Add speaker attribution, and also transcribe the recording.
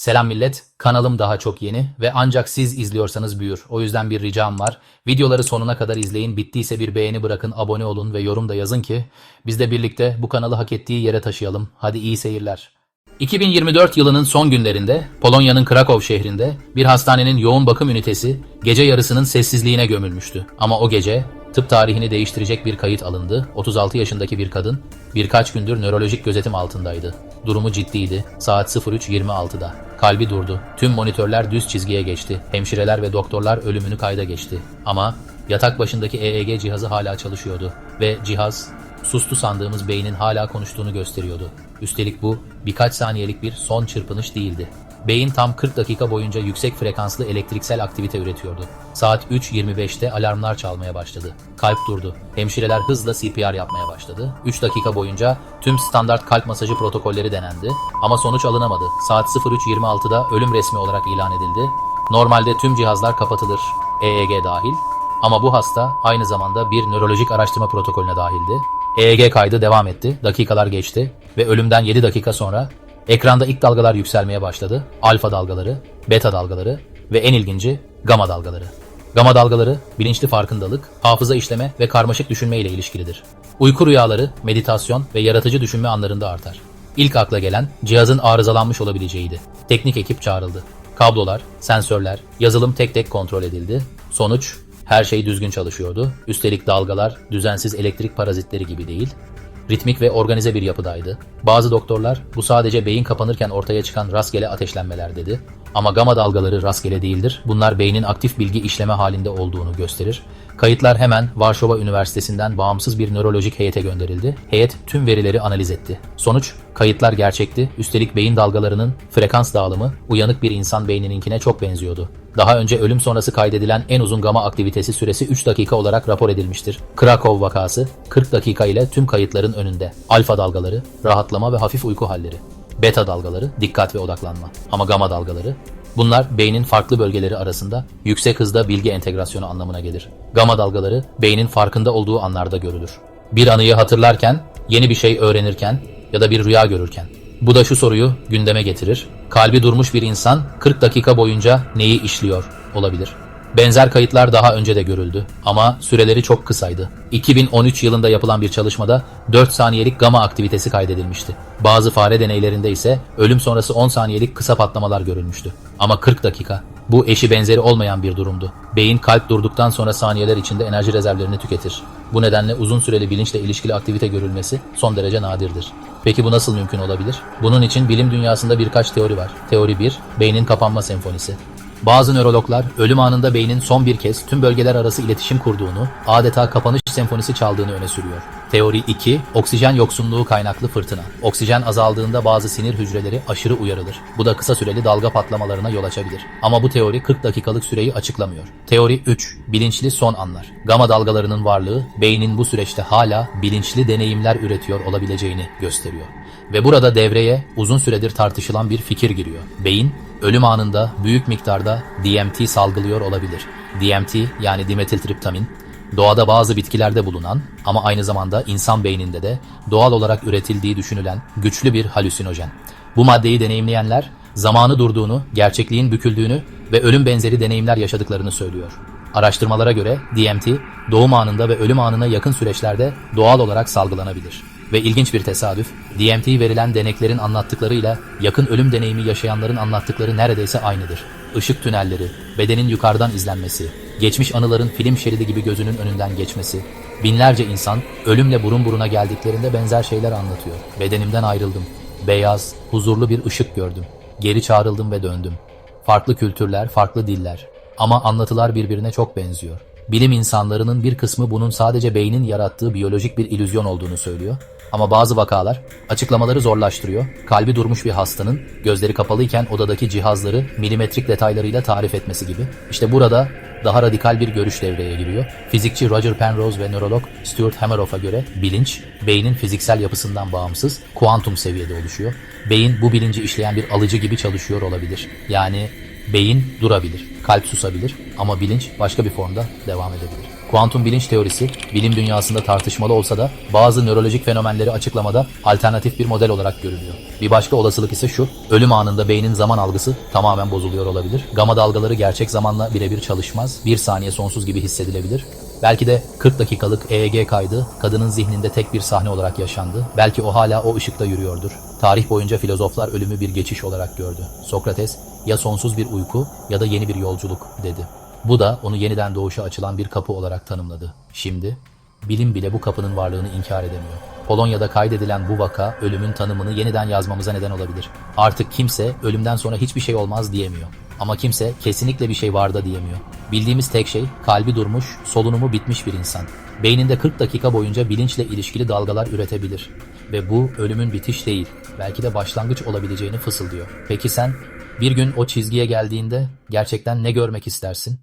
Speaker 1: Selam millet, kanalım daha çok yeni ve ancak siz izliyorsanız büyür. O yüzden bir ricam var. Videoları sonuna kadar izleyin, bittiyse bir beğeni bırakın, abone olun ve yorum da yazın ki biz de birlikte bu kanalı hak ettiği yere taşıyalım. Hadi iyi seyirler. 2024 yılının son günlerinde Polonya'nın Krakow şehrinde bir hastanenin yoğun bakım ünitesi gece yarısının sessizliğine gömülmüştü. Ama o gece tıp tarihini değiştirecek bir kayıt alındı. 36 yaşındaki bir kadın birkaç gündür nörolojik gözetim altındaydı. Durumu ciddiydi. Saat 03.26'da. Kalbi durdu. Tüm monitörler düz çizgiye geçti. Hemşireler ve doktorlar ölümünü kayda geçti. Ama yatak başındaki EEG cihazı hala çalışıyordu. Ve cihaz sustu sandığımız beynin hala konuştuğunu gösteriyordu. Üstelik bu birkaç saniyelik bir son çırpınış değildi. Beyin tam 40 dakika boyunca yüksek frekanslı elektriksel aktivite üretiyordu. Saat 3.25'te alarmlar çalmaya başladı. Kalp durdu. Hemşireler hızla CPR yapmaya başladı. 3 dakika boyunca tüm standart kalp masajı protokolleri denendi ama sonuç alınamadı. Saat 03.26'da ölüm resmi olarak ilan edildi. Normalde tüm cihazlar kapatılır, EEG dahil. Ama bu hasta aynı zamanda bir nörolojik araştırma protokolüne dahildi. EEG kaydı devam etti, dakikalar geçti ve ölümden 7 dakika sonra ekranda ilk dalgalar yükselmeye başladı. Alfa dalgaları, beta dalgaları ve en ilginci gamma dalgaları. Gamma dalgaları bilinçli farkındalık, hafıza işleme ve karmaşık düşünme ile ilişkilidir. Uyku rüyaları, meditasyon ve yaratıcı düşünme anlarında artar. İlk akla gelen cihazın arızalanmış olabileceğiydi. Teknik ekip çağrıldı. Kablolar, sensörler, yazılım tek tek kontrol edildi. Sonuç, her şey düzgün çalışıyordu. Üstelik dalgalar düzensiz elektrik parazitleri gibi değil, ritmik ve organize bir yapıdaydı. Bazı doktorlar bu sadece beyin kapanırken ortaya çıkan rastgele ateşlenmeler dedi. Ama gamma dalgaları rastgele değildir. Bunlar beynin aktif bilgi işleme halinde olduğunu gösterir. Kayıtlar hemen Varşova Üniversitesi'nden bağımsız bir nörolojik heyete gönderildi. Heyet tüm verileri analiz etti. Sonuç, kayıtlar gerçekti. Üstelik beyin dalgalarının frekans dağılımı uyanık bir insan beynininkine çok benziyordu. Daha önce ölüm sonrası kaydedilen en uzun gama aktivitesi süresi 3 dakika olarak rapor edilmiştir. Krakow vakası 40 dakika ile tüm kayıtların önünde. Alfa dalgaları, rahatlama ve hafif uyku halleri. Beta dalgaları, dikkat ve odaklanma. Ama gamma dalgaları, bunlar beynin farklı bölgeleri arasında yüksek hızda bilgi entegrasyonu anlamına gelir. Gamma dalgaları beynin farkında olduğu anlarda görülür. Bir anıyı hatırlarken, yeni bir şey öğrenirken ya da bir rüya görürken. Bu da şu soruyu gündeme getirir. Kalbi durmuş bir insan 40 dakika boyunca neyi işliyor olabilir? Benzer kayıtlar daha önce de görüldü ama süreleri çok kısaydı. 2013 yılında yapılan bir çalışmada 4 saniyelik gama aktivitesi kaydedilmişti. Bazı fare deneylerinde ise ölüm sonrası 10 saniyelik kısa patlamalar görülmüştü. Ama 40 dakika, bu eşi benzeri olmayan bir durumdu. Beyin kalp durduktan sonra saniyeler içinde enerji rezervlerini tüketir. Bu nedenle uzun süreli bilinçle ilişkili aktivite görülmesi son derece nadirdir. Peki bu nasıl mümkün olabilir? Bunun için bilim dünyasında birkaç teori var. Teori 1, beynin kapanma senfonisi. Bazı nörologlar ölüm anında beynin son bir kez tüm bölgeler arası iletişim kurduğunu, adeta kapanış senfonisi çaldığını öne sürüyor. Teori 2, oksijen yoksunluğu kaynaklı fırtına. Oksijen azaldığında bazı sinir hücreleri aşırı uyarılır. Bu da kısa süreli dalga patlamalarına yol açabilir. Ama bu teori 40 dakikalık süreyi açıklamıyor. Teori 3, bilinçli son anlar. Gamma dalgalarının varlığı, beynin bu süreçte hala bilinçli deneyimler üretiyor olabileceğini gösteriyor. Ve burada devreye uzun süredir tartışılan bir fikir giriyor. Beyin, ölüm anında büyük miktarda DMT salgılıyor olabilir. DMT yani dimetiltriptamin, doğada bazı bitkilerde bulunan ama aynı zamanda insan beyninde de doğal olarak üretildiği düşünülen güçlü bir halüsinojen. Bu maddeyi deneyimleyenler zamanı durduğunu, gerçekliğin büküldüğünü ve ölüm benzeri deneyimler yaşadıklarını söylüyor. Araştırmalara göre DMT doğum anında ve ölüm anına yakın süreçlerde doğal olarak salgılanabilir. Ve ilginç bir tesadüf, DMT verilen deneklerin anlattıklarıyla yakın ölüm deneyimi yaşayanların anlattıkları neredeyse aynıdır. Işık tünelleri, bedenin yukarıdan izlenmesi, geçmiş anıların film şeridi gibi gözünün önünden geçmesi, binlerce insan ölümle burun buruna geldiklerinde benzer şeyler anlatıyor. Bedenimden ayrıldım, beyaz, huzurlu bir ışık gördüm, geri çağrıldım ve döndüm. Farklı kültürler, farklı diller ama anlatılar birbirine çok benziyor. Bilim insanlarının bir kısmı bunun sadece beynin yarattığı biyolojik bir illüzyon olduğunu söylüyor. Ama bazı vakalar açıklamaları zorlaştırıyor. Kalbi durmuş bir hastanın gözleri kapalıyken odadaki cihazları milimetrik detaylarıyla tarif etmesi gibi. İşte burada daha radikal bir görüş devreye giriyor. Fizikçi Roger Penrose ve nörolog Stuart Hameroff'a göre bilinç, beynin fiziksel yapısından bağımsız, kuantum seviyede oluşuyor. Beyin bu bilinci işleyen bir alıcı gibi çalışıyor olabilir. Yani beyin durabilir, kalp susabilir ama bilinç başka bir formda devam edebilir. Kuantum bilinç teorisi, bilim dünyasında tartışmalı olsa da bazı nörolojik fenomenleri açıklamada alternatif bir model olarak görülüyor. Bir başka olasılık ise şu, ölüm anında beynin zaman algısı tamamen bozuluyor olabilir. Gama dalgaları gerçek zamanla birebir çalışmaz, bir saniye sonsuz gibi hissedilebilir. Belki de 40 dakikalık EEG kaydı kadının zihninde tek bir sahne olarak yaşandı. Belki o hala o ışıkta yürüyordur. Tarih boyunca filozoflar ölümü bir geçiş olarak gördü. Sokrates ya sonsuz bir uyku ya da yeni bir yolculuk dedi. Bu da onu yeniden doğuşa açılan bir kapı olarak tanımladı. Şimdi bilim bile bu kapının varlığını inkar edemiyor. Polonya'da kaydedilen bu vaka ölümün tanımını yeniden yazmamıza neden olabilir. Artık kimse ölümden sonra hiçbir şey olmaz diyemiyor. Ama kimse kesinlikle bir şey var da diyemiyor. Bildiğimiz tek şey kalbi durmuş, solunumu bitmiş bir insan. Beyninde 40 dakika boyunca bilinçle ilişkili dalgalar üretebilir. Ve bu ölümün bitiş değil, belki de başlangıç olabileceğini fısıldıyor. Peki sen bir gün o çizgiye geldiğinde gerçekten ne görmek istersin?